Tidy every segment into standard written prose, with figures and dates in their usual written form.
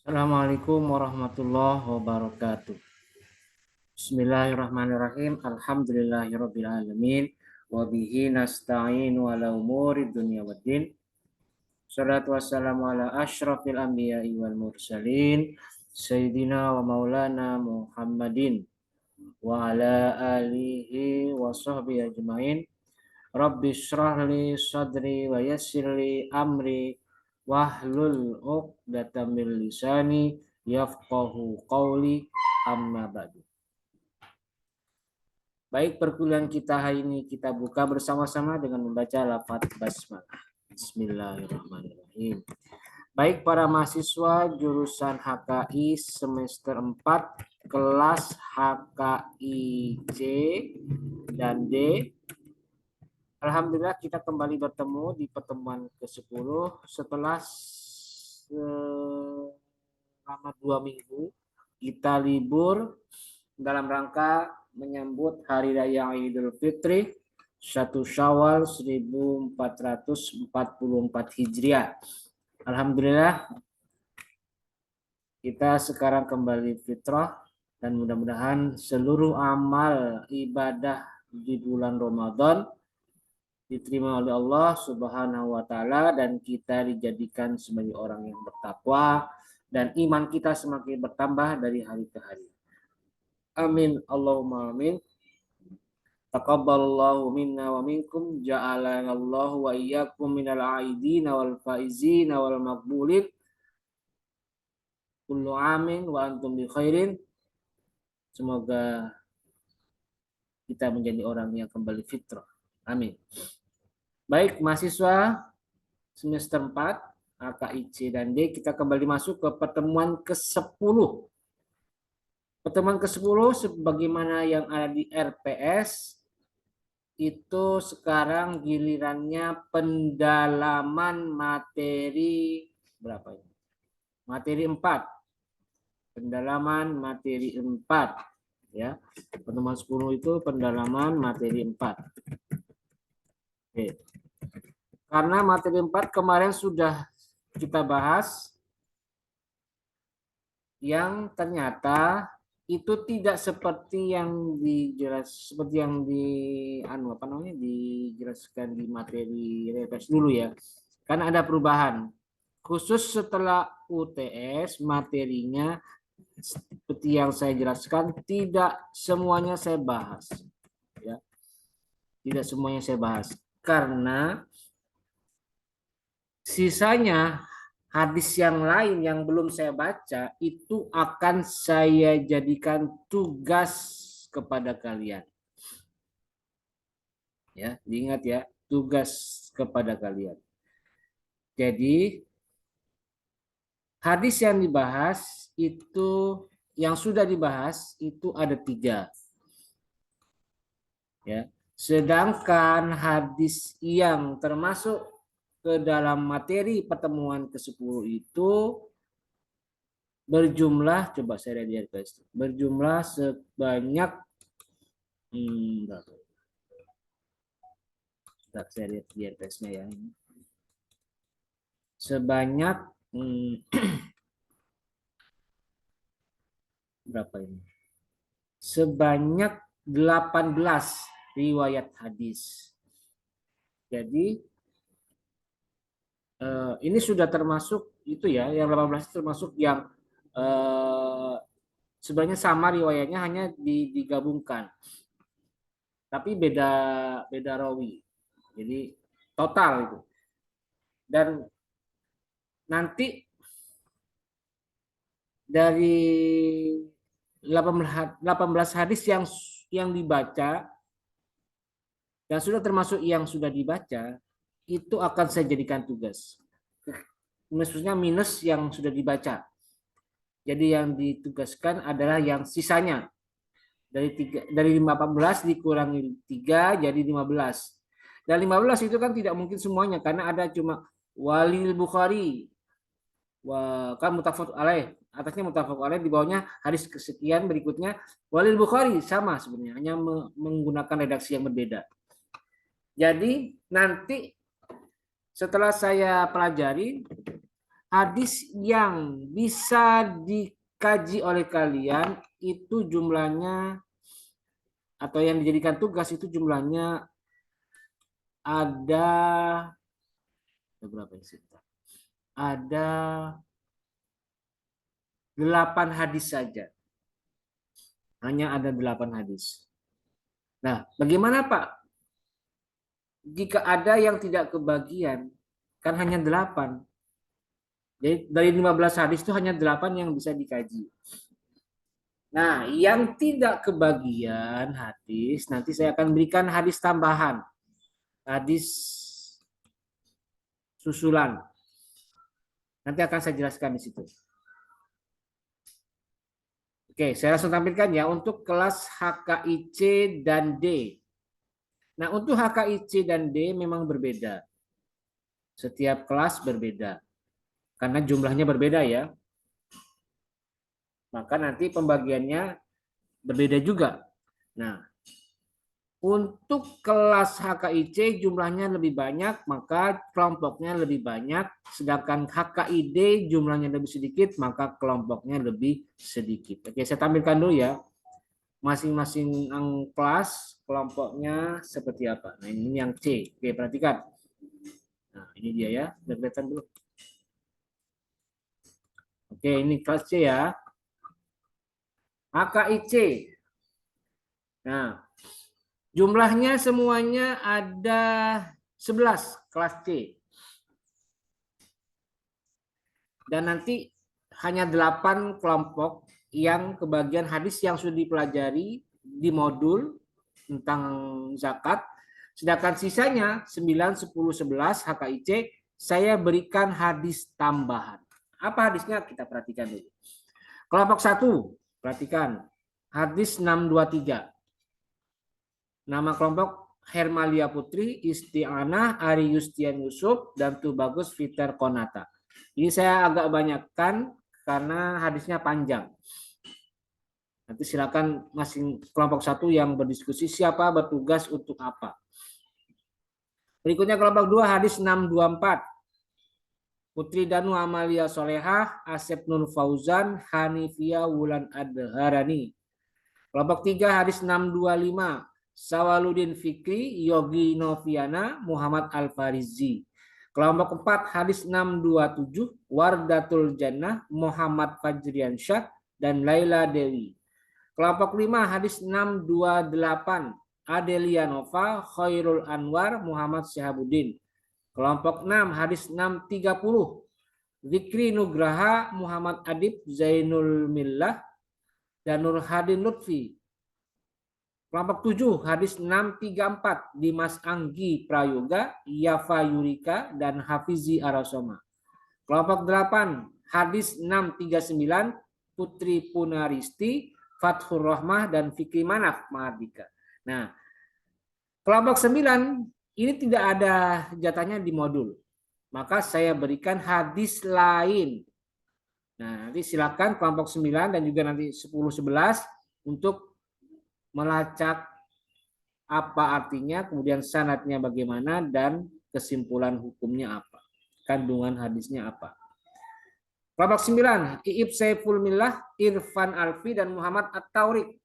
Assalamualaikum warahmatullahi wabarakatuh. Bismillahirrahmanirrahim. Alhamdulillahirabbil alamin wa bihi nasta'inu ala umuri dunya waddin. Shalatu wassalamu ala asyrafil anbiya'i wal mursalin sayyidina wa maulana Muhammadin wa ala alihi wa sahbihi ajmain. Rabbi shrah li sadri wa yassir li amri wahlul 'uqdatam min lisani yafqahu qawli amma ba'du. Baik, perkuliahan kita hari ini kita buka bersama-sama dengan membaca lafaz basmalah. Bismillahirrahmanirrahim. Baik para mahasiswa jurusan HKI semester 4 kelas HKI C dan D. Alhamdulillah kita kembali bertemu di pertemuan ke-10 setelah selama 2 minggu kita libur dalam rangka menyambut Hari Raya Idul Fitri 1 Syawal 1444 Hijriah. Alhamdulillah kita sekarang kembali fitrah dan mudah-mudahan seluruh amal ibadah di bulan Ramadan diterima oleh Allah Subhanahu wa taala dan kita dijadikan sebagai orang yang bertakwa dan iman kita semakin bertambah dari hari ke hari. Amin Allahumma amin. Taqabbalallahu minna wa minkum ja'alanallahu wa iyyakum minal aidina wal faizina wal maqbulin. Kullu amin wa antum bi khairin. Semoga kita menjadi orang yang kembali fitrah. Amin. Baik, mahasiswa semester 4 HKIC dan D, kita kembali masuk ke pertemuan ke-10. Pertemuan ke-10 sebagaimana yang ada di RPS itu sekarang gilirannya pendalaman materi berapa ini? Materi 4. Pendalaman materi 4 ya. Pertemuan 10 itu pendalaman materi 4. Oke. Karena materi 4 kemarin sudah kita bahas yang ternyata itu tidak seperti yang dijelaskan di materi refresh dulu ya. Karena ada perubahan. Khusus setelah UTS materinya seperti yang saya jelaskan tidak semuanya saya bahas. Ya. Tidak semuanya saya bahas karena sisanya hadis yang lain yang belum saya baca itu akan saya jadikan tugas kepada kalian. Ya, diingat ya, tugas kepada kalian. Jadi hadis yang dibahas itu yang sudah dibahas itu ada 3. Ya. Sedangkan hadis yang termasuk ke dalam materi pertemuan ke-10 itu berjumlah, coba saya lihat guys, berjumlah sebanyak saya lihat di RPS-nya ya. Sebanyak berapa ini? Sebanyak 18 riwayat hadis. Jadi ini sudah termasuk itu ya, yang 18 termasuk yang sebenarnya sama riwayatnya hanya digabungkan. Tapi beda rawi. Jadi total itu. Dan nanti dari 18 hadis yang dibaca dan sudah termasuk yang sudah dibaca itu akan saya jadikan tugas. Maksudnya minus yang sudah dibaca. Jadi yang ditugaskan adalah yang sisanya. Dari 14 dikurangi 3 jadi 15. Dan 15 itu kan tidak mungkin semuanya karena ada cuma walil Bukhari. Kan mutafaq alaih. Atasnya mutafaq alaih, di bawahnya hadis kesekian, berikutnya walil Bukhari, sama sebenarnya, hanya menggunakan redaksi yang berbeda. Jadi nanti setelah saya pelajari hadis yang bisa dikaji oleh kalian itu jumlahnya atau yang dijadikan tugas itu jumlahnya ada berapa sih? Ada 8 hadis saja. Hanya ada 8 hadis. Nah, bagaimana Pak? Jika ada yang tidak kebagian, kan hanya 8. Jadi dari 15 hadis itu hanya 8 yang bisa dikaji. Nah, yang tidak kebagian hadis, nanti saya akan berikan hadis tambahan. Hadis susulan. Nanti akan saya jelaskan di situ. Oke, saya langsung tampilkan ya untuk kelas HKIC dan D. Nah, untuk HKIC dan D memang berbeda. Setiap kelas berbeda. Karena jumlahnya berbeda ya. Maka nanti pembagiannya berbeda juga. Nah, untuk kelas HKIC jumlahnya lebih banyak, maka kelompoknya lebih banyak. Sedangkan HKID jumlahnya lebih sedikit, maka kelompoknya lebih sedikit. Oke, saya tampilkan dulu ya. Masing-masing kelas kelompoknya seperti apa. Nah, ini yang C. Oke, perhatikan. Nah, ini dia ya. Sudah kelihatan dulu. Oke, ini kelas C ya. HKIC. Nah, jumlahnya semuanya ada 11 kelas C. Dan nanti hanya 8 kelompok yang kebagian hadis yang sudah dipelajari di modul tentang zakat. Sedangkan sisanya 9, 10, 11 HKIC saya berikan hadis tambahan. Apa hadisnya? Kita perhatikan dulu. Kelompok 1, perhatikan. Hadis 623. Nama kelompok Hermalia Putri, Isti'anah, Ari Yustian Yusuf, dan Tubagus Fiter Konata. Ini saya agak banyakkan karena hadisnya panjang. Nanti silakan masing kelompok 1 yang berdiskusi siapa bertugas untuk apa. Berikutnya kelompok 2 hadis 624. Putri Danu Amalia Solehah, Asep Nur Fauzan, Hanifia Wulan Adharani. Kelompok 3 hadis 625. Sawaludin Fikri, Yogi Noviana, Muhammad Al-Farizi. Kelompok 4 hadis 627. Wardatul Jannah, Muhammad Fajriansyah, dan Laila Dewi. Kelompok 5 hadis 628. Adelia Nova, Khairul Anwar, Muhammad Syahabuddin. Kelompok 6 hadis 630. Zikri Nugraha, Muhammad Adib, Zainul Millah, dan Nurhadin Lutfi. Kelompok 7 hadis 634. Dimas Anggi Prayoga, Yafa Yurika, dan Hafizi Arasoma. Kelompok 8 hadis 639. Putri Punaristi, Fathur Rahmah, dan Fikri Manaf Mahardika. Nah, kelompok 9 ini tidak ada jatahnya di modul. Maka saya berikan hadis lain. Nah, nanti silakan kelompok 9 dan juga nanti 10 11 untuk melacak apa artinya, kemudian sanadnya bagaimana dan kesimpulan hukumnya apa. Kandungan hadisnya apa. Kelompok 9, Iib Saiful Millah, Irfan Alfi, dan Muhammad At-Taurik.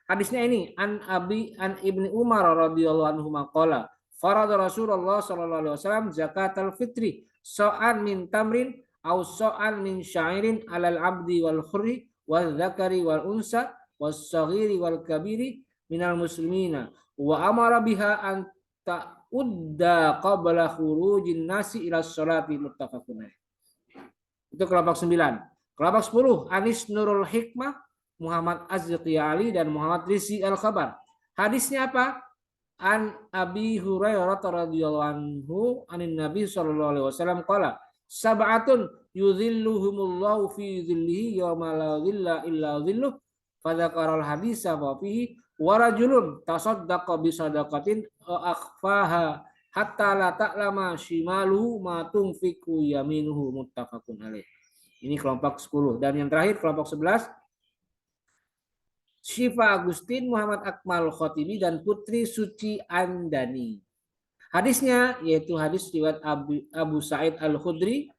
Hadisnya ini an Ibni Umar radhiyallahu anhu maqala farada Rasulullah sallallahu alaihi wasallam zakatul fitri so'an min tamrin au so'an min sya'irin alal abdi wal khurri wal dzakari wal unsa was saghiri wal kabiri minal muslimina wa amara biha an ta'udda qabla khurujin nasi ila sholati muttafaqun. Itu kelompok 9. Kelompok 10 Anis Nurul Hikmah, Muhammad Azqi Ali, dan Muhammad Rizki Al-Khabar. Hadisnya apa? An Abi Hurairah radhiyallahu anhu anin Nabi sallallahu alaihi wasallam qala sab'atun yudhilluhumullahu fi dhillihi yawma la dhilla illa dhilluh fadzakaral hadisa wa fihi wa rajulun tasaddaqa bi sadaqatin akhfaha hatta la ta'lama shimaluhu ma tunfiqu yaminuhu muttafaqun alaih. Ini kelompok 10 dan yang terakhir kelompok 11 Syifa Agustin, Muhammad Akmal Khotibi, dan Putri Suci Andani. Hadisnya yaitu hadis riwayat Abu Sa'id Al-Khudri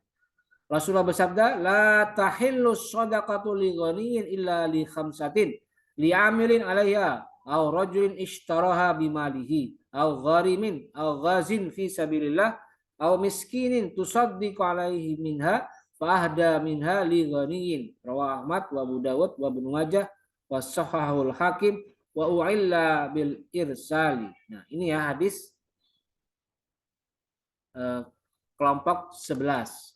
Rasulullah bersabda, la tahillu shadaqatu li ghaniyin illa li khamsatin, li amilin 'alaiha, aw rajulin ishtaraha bimalihi, aw gharimin, aw ghazin fi sabilillah, aw miskinin tusaddiqu 'alaihi minha, fa ahda minha li ghaniyin. Rawah Ahmad wa Abu Dawud wa Ibnu Majah wa sahahul Hakim wa u'illa bil irsali. Nah, ini ya hadis kelompok 11.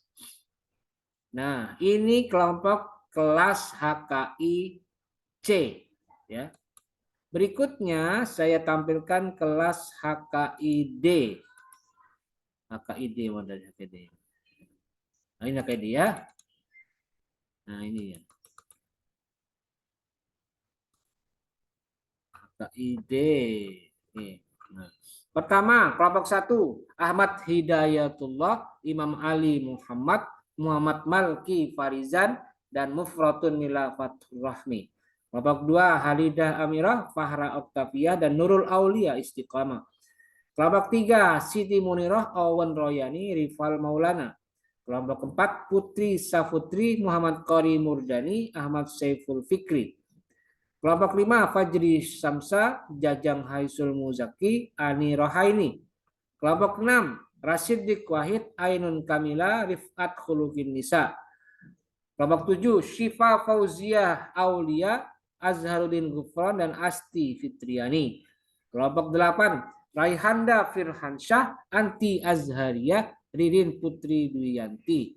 Nah, ini kelompok kelas HKI C ya. Berikutnya saya tampilkan kelas HKID. HKID model HKID. Nah, ini HKID ya. Nah, ini ya. HKID. Nah. Pertama, kelompok 1, Ahmad Hidayatullah, Imam Ali Muhammad, Muhammad Malki Farizan, dan Mufratun Mila Fathur Rahmi. Kelompok 2, Halidah Amirah, Fahra Oktavia, dan Nurul Aulia Istiqamah. Kelompok 3, Siti Munirah, Owen Royani, Rifal Maulana. Kelompok 4, Putri Safutri, Muhammad Qori Murdani, Ahmad Saiful Fikri. Kelompok 5, Fajri Samsa, Jajang Haisul Muzaki, Ani Rohaini. Kelompok 6, Rasiddiq Wahid, Ainun Kamila, Rifat Khuluqin Nisa. Kelompok 7, Syifa Fauziah Aulia, Azharuddin Gufron, dan Asti Fitriani. Kelompok 8, Raihanda Firhansyah, Anti Azharia, Ririn Putri Duyanti.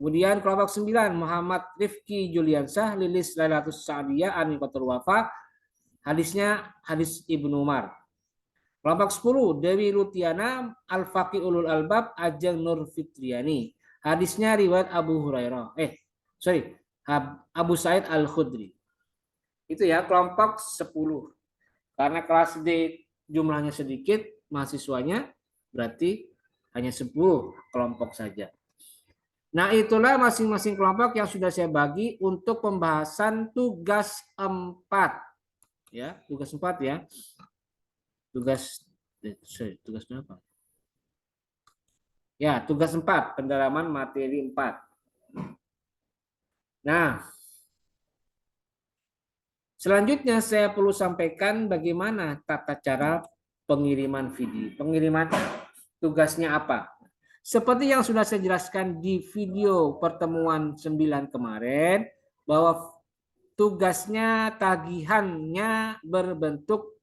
Kemudian kelompok 9, Muhammad Rifki Juliansah, Lilis Lailatus Sa'diyah, Anikotul Wafa. Hadisnya hadis Ibnu Umar. Kelompok 10, Dewi Lutiana, Al-Faqih Ulul Albab, Ajeng Nur Fitriani. Hadisnya riwayat Abu Hurairah. Abu Sa'id Al-Khudri. Itu ya kelompok 10. Karena kelas D jumlahnya sedikit, mahasiswanya berarti hanya 10 kelompok saja. Nah, itulah masing-masing kelompok yang sudah saya bagi untuk pembahasan tugas 4. Ya, tugas 4 ya. Tugas berapa? Ya, tugas 4, pendalaman materi 4. Nah, selanjutnya saya perlu sampaikan bagaimana tata cara pengiriman video. Pengiriman tugasnya apa? Seperti yang sudah saya jelaskan di video pertemuan 9 kemarin, bahwa tugasnya, tagihannya berbentuk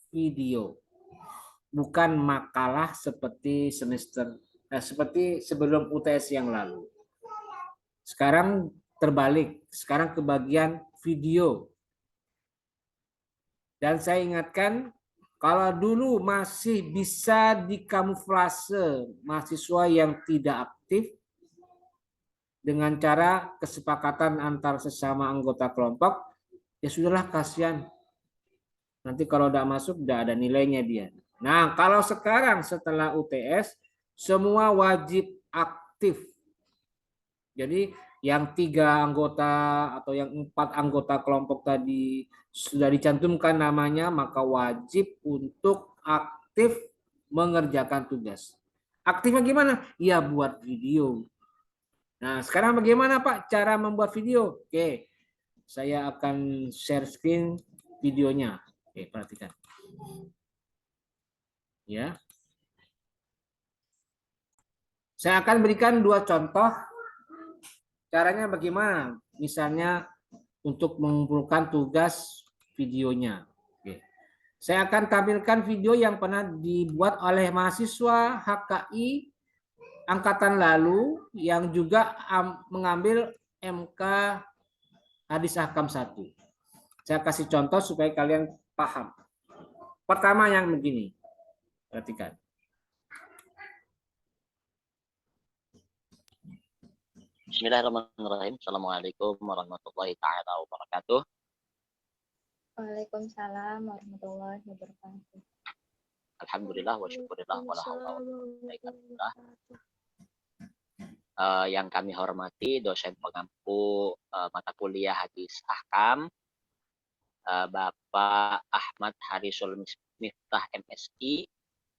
video, bukan makalah seperti seperti sebelum UTS yang lalu. Sekarang terbalik, sekarang ke bagian video. Dan saya ingatkan, kalau dulu masih bisa dikamuflase mahasiswa yang tidak aktif dengan cara kesepakatan antar sesama anggota kelompok, ya sudahlah, kasihan. Nanti kalau udah masuk, udah ada nilainya dia. Nah, kalau sekarang setelah UTS, semua wajib aktif. Jadi yang 3 anggota atau yang 4 anggota kelompok tadi sudah dicantumkan namanya, maka wajib untuk aktif mengerjakan tugas. Aktifnya gimana? Ya buat video. Nah, sekarang bagaimana Pak cara membuat video? Oke, saya akan share screen videonya. Oke, perhatikan. Ya. Saya akan berikan 2 contoh caranya bagaimana. Misalnya untuk mengumpulkan tugas videonya. Oke. Saya akan tampilkan video yang pernah dibuat oleh mahasiswa HKI angkatan lalu yang juga mengambil MK Hadis Ahkam 1. Saya kasih contoh supaya kalian paham. Pertama yang begini. Perhatikan. Bismillahirrahmanirrahim. Assalamualaikum warahmatullahi taala wabarakatuh. Waalaikumsalam warahmatullahi wabarakatuh. Alhamdulillah wa syukurillah wa la haula wa la quwwata illa billah. Yang kami hormati dosen pengampu mata kuliah Hadis Ahkam, Bapak Ahmad Harisul Miftah MSI,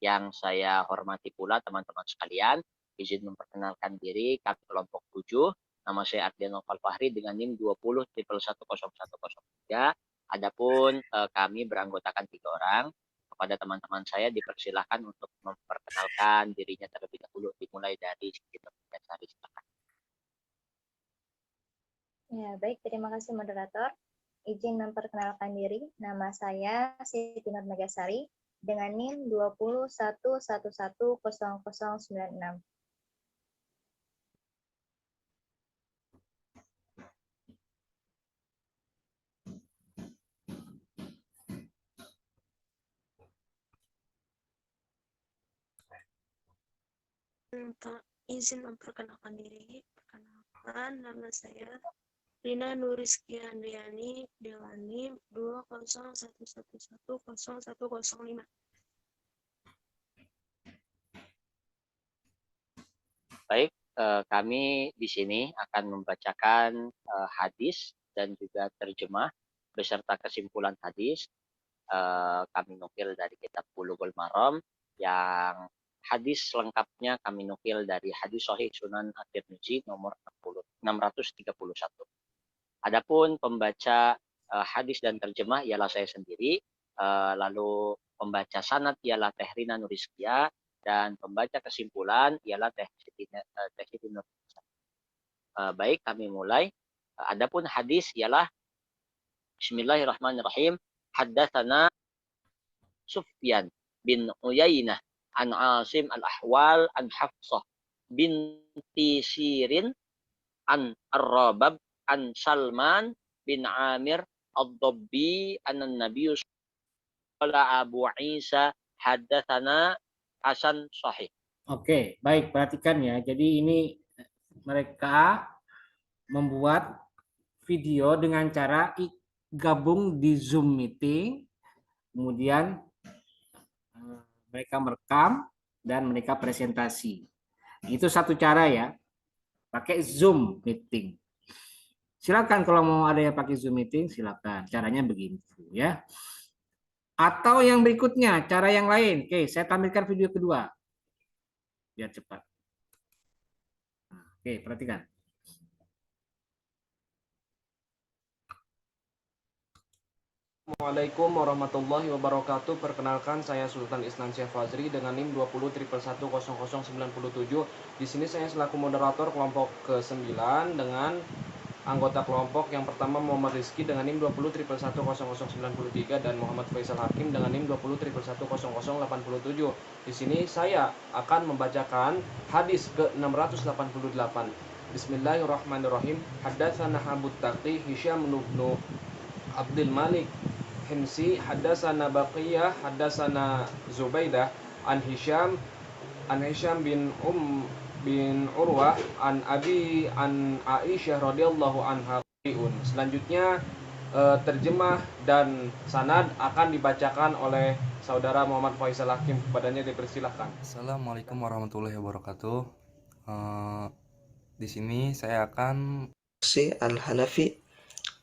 yang saya hormati pula teman-teman sekalian, Izin memperkenalkan diri, kami kelompok 7. Nama saya Ardian Noval Fahri dengan NIM 20.111.103. Adapun kami beranggotakan 3 orang. Kepada teman-teman saya dipersilahkan untuk memperkenalkan dirinya terlebih dahulu, dimulai dari Siti Nurmegazari. Silakan. Ya, baik. Terima kasih moderator. Izin memperkenalkan diri. Nama saya Siti Nurmegazari dengan NIM 20.111.0096. Izin memperkenalkan diri. Perkenalkan, nama saya Rina Nurizky Andriani dengan NIM 20.111.0105. Baik, kami di sini akan membacakan hadis dan juga terjemah beserta kesimpulan hadis. Kami nukil dari kitab Bulughul Maram, yang hadis lengkapnya kami nukil dari hadis Sahih Sunan At-Tirmizi nomor 631. Adapun pembaca hadis dan terjemah ialah saya sendiri, lalu pembaca sanad ialah Teh Rina Nurizkia, dan pembaca kesimpulan ialah Teh Siti Nurmegazari. Baik, kami mulai. Adapun hadis ialah Bismillahirrahmanirrahim. Haddatsana Sufyan bin Uyainah an Asim al-Ahwal an Hafsah binti Sirin an Ar-Rabab an Salman bin Amir ad-Dabbi an Nabi sallallahu Abu Isa haddatsana Hasan Sahih. Oke, baik, perhatikan ya. Jadi ini mereka membuat video dengan cara gabung di Zoom meeting, kemudian mereka merekam dan mereka presentasi. Itu satu cara ya, pakai Zoom meeting. Silakan kalau mau ada yang pakai Zoom meeting, silakan. Caranya begitu ya. Atau yang berikutnya, cara yang lain. Oke, saya tampilkan video kedua. Biar cepat. Oke, perhatikan. Assalamualaikum warahmatullahi wabarakatuh. Perkenalkan, saya Sultan Isnansyah Fazri dengan NIM 20.111.0097. Di sini saya selaku moderator kelompok ke-9 dengan anggota kelompok yang pertama Muhammad Rizky dengan NIM 20.111.0093 dan Muhammad Faisal Hakim dengan NIM 20.111.0087. Di sini saya akan membacakan hadis ke-688. Bismillahirrahmanirrahim. Haddatsana Abu Taqi Hisham bin Abdul Malik Himsi haddatsana Baqiyah haddatsana Zubaidah an Hisham bin bin Urwah an Abi an Aisyah radhiyallahu anha. Selanjutnya terjemah dan sanad akan dibacakan oleh saudara Muhammad Faisal Hakim. Kepadanya dipersilahkan. Assalamualaikum warahmatullahi wabarakatuh. Di sini saya akan Al-Hanafi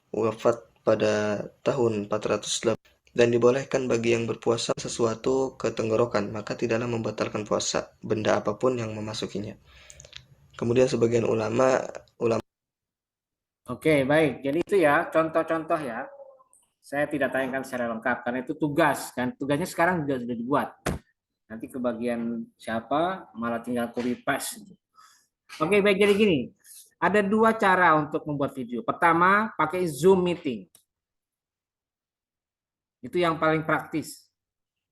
wafat pada tahun 408 dan dibolehkan bagi yang berpuasa sesuatu ke tenggorokan, maka tidaklah membatalkan puasa benda apapun yang memasukinya. Kemudian sebagian ulama Oke, baik. Jadi itu ya contoh-contoh ya. Saya tidak tayangkan secara lengkap karena itu tugas kan. Tugasnya sekarang sudah dibuat. Nanti ke bagian siapa malah tinggal copy paste. Oke, baik, jadi gini. Ada dua cara untuk membuat video. Pertama, pakai Zoom meeting. Itu yang paling praktis.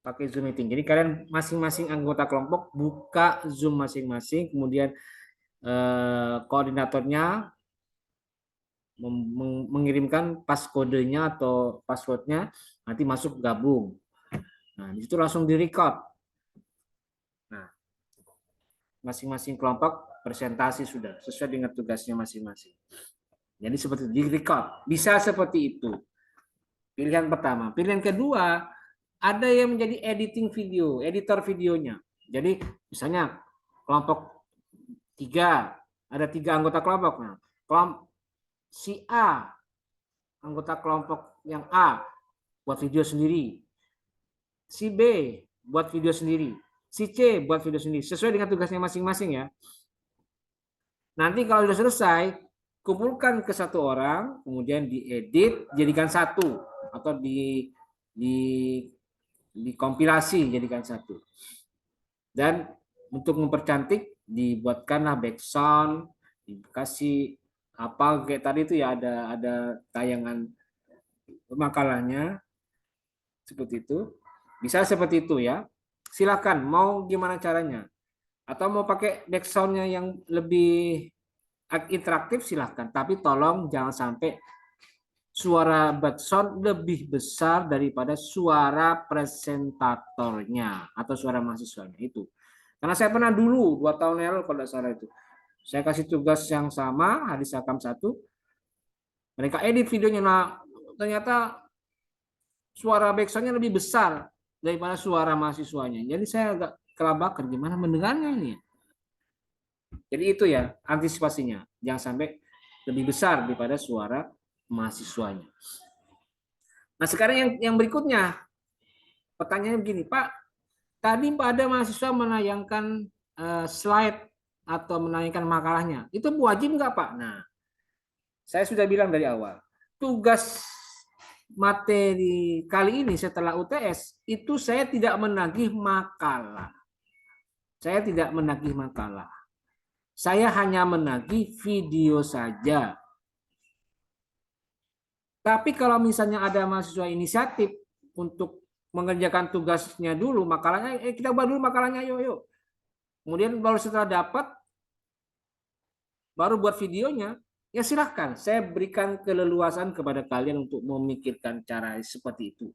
Pakai Zoom meeting. Jadi kalian masing-masing anggota kelompok buka Zoom masing-masing, kemudian koordinatornya mengirimkan passcode-nya atau password-nya, nanti masuk gabung. Nah, di situ langsung di-record. Nah, masing-masing kelompok presentasi sudah sesuai dengan tugasnya masing-masing. Jadi seperti di-record. Bisa seperti itu. Pilihan pertama. Pilihan kedua, ada yang menjadi editing video, editor videonya. Jadi misalnya kelompok 3, ada 3 anggota kelompok. Nah, kelompok si A, anggota kelompok yang A, buat video sendiri. Si B, buat video sendiri. si C buat video sendiri sesuai dengan tugasnya masing-masing ya. Nanti kalau sudah selesai, kumpulkan ke satu orang, kemudian diedit jadikan satu atau dikompilasi jadikan satu. Dan untuk mempercantik dibuatkanlah background, dikasih apa kayak tadi itu ya ada tayangan makalahnya seperti itu. Bisa seperti itu ya. Silakan mau gimana caranya. Atau mau pakai background-nya yang lebih interaktif silahkan. Tapi tolong jangan sampai suara background lebih besar daripada suara presentatornya atau suara mahasiswanya itu. Karena saya pernah dulu 2 tahun lalu kalau tidak salah itu. Saya kasih tugas yang sama, hadis hakam 1. Mereka edit videonya. Nah, ternyata suara backsoundnya lebih besar daripada suara mahasiswanya. Jadi saya agak kelabakan gimana mendengarnya ini. Jadi itu ya antisipasinya. Jangan sampai lebih besar daripada suara mahasiswanya. Nah sekarang yang berikutnya. Pertanyaannya begini, Pak. Tadi ada mahasiswa menayangkan slide atau menayangkan makalahnya. Itu wajib nggak Pak? Nah, saya sudah bilang dari awal. Tugas materi kali ini setelah UTS itu saya tidak menagih makalah. Saya tidak menagih makalah. Saya hanya menagih video saja. Tapi kalau misalnya ada mahasiswa inisiatif untuk mengerjakan tugasnya dulu, makalahnya, kita buat dulu makalahnya, yuk. Kemudian baru setelah dapat, baru buat videonya, ya silahkan. Saya berikan keleluasan kepada kalian untuk memikirkan cara seperti itu.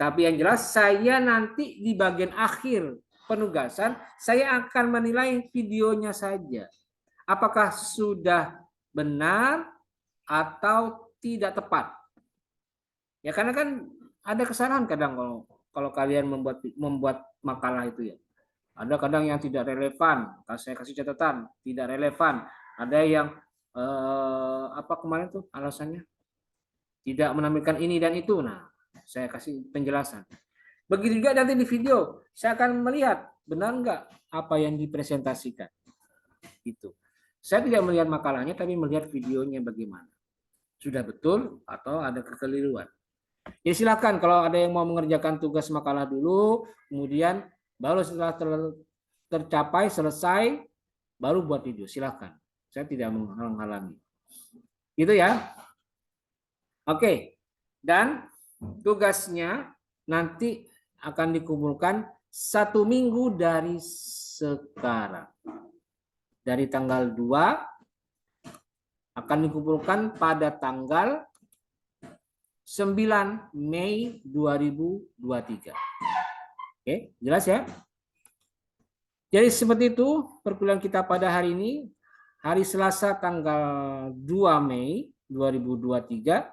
Tapi yang jelas saya nanti di bagian akhir penugasan, saya akan menilai videonya saja. Apakah sudah benar atau tidak tepat. Ya karena kan ada kesalahan kadang kalau kalian membuat makalah itu ya. Ada kadang yang tidak relevan. Saya kasih catatan, tidak relevan. Ada yang apa kemarin tuh alasannya tidak menampilkan ini dan itu. Nah, saya kasih penjelasan. Begitu juga nanti di video, saya akan melihat benar nggak apa yang dipresentasikan. Itu. Saya tidak melihat makalahnya, tapi melihat videonya bagaimana. Sudah betul atau ada kekeliruan. Ya silakan kalau ada yang mau mengerjakan tugas makalah dulu, kemudian baru setelah tercapai selesai baru buat video. Silakan. Saya tidak menghalang-halangi. Gitu ya. Oke. Dan tugasnya nanti akan dikumpulkan 1 minggu dari sekarang. Dari tanggal 2 akan dikumpulkan pada tanggal 9 Mei 2023. Oke, jelas ya? Jadi seperti itu perkuliahan kita pada hari ini, hari Selasa tanggal 2 Mei 2023.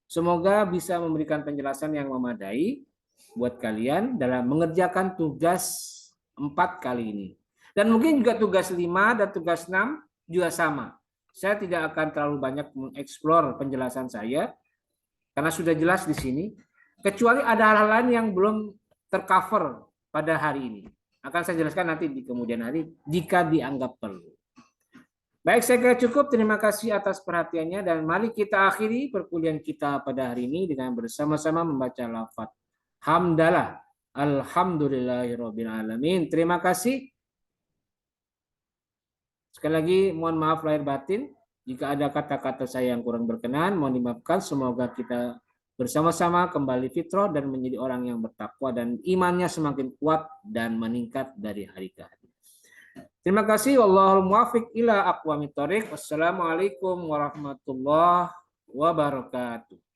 Semoga bisa memberikan penjelasan yang memadai buat kalian dalam mengerjakan tugas 4 kali ini. Dan mungkin juga tugas 5 dan tugas 6 juga sama. Saya tidak akan terlalu banyak mengeksplor penjelasan saya, karena sudah jelas di sini, kecuali ada hal-hal lain yang belum tercover pada hari ini. Akan saya jelaskan nanti di kemudian hari jika dianggap perlu. Baik, saya kira cukup. Terima kasih atas perhatiannya dan mari kita akhiri perkuliahan kita pada hari ini dengan bersama-sama membaca lafaz hamdalah. Alhamdulillahirabbil alamin. Terima kasih. Sekali lagi mohon maaf lahir batin. Jika ada kata-kata saya yang kurang berkenan, mohon dimaafkan. Semoga kita bersama-sama kembali fitrah dan menjadi orang yang bertakwa dan imannya semakin kuat dan meningkat dari hari ke hari. Terima kasih. Wallahul muwaffiq ila aqwamit thoriq. Wassalamualaikum warahmatullahi wabarakatuh.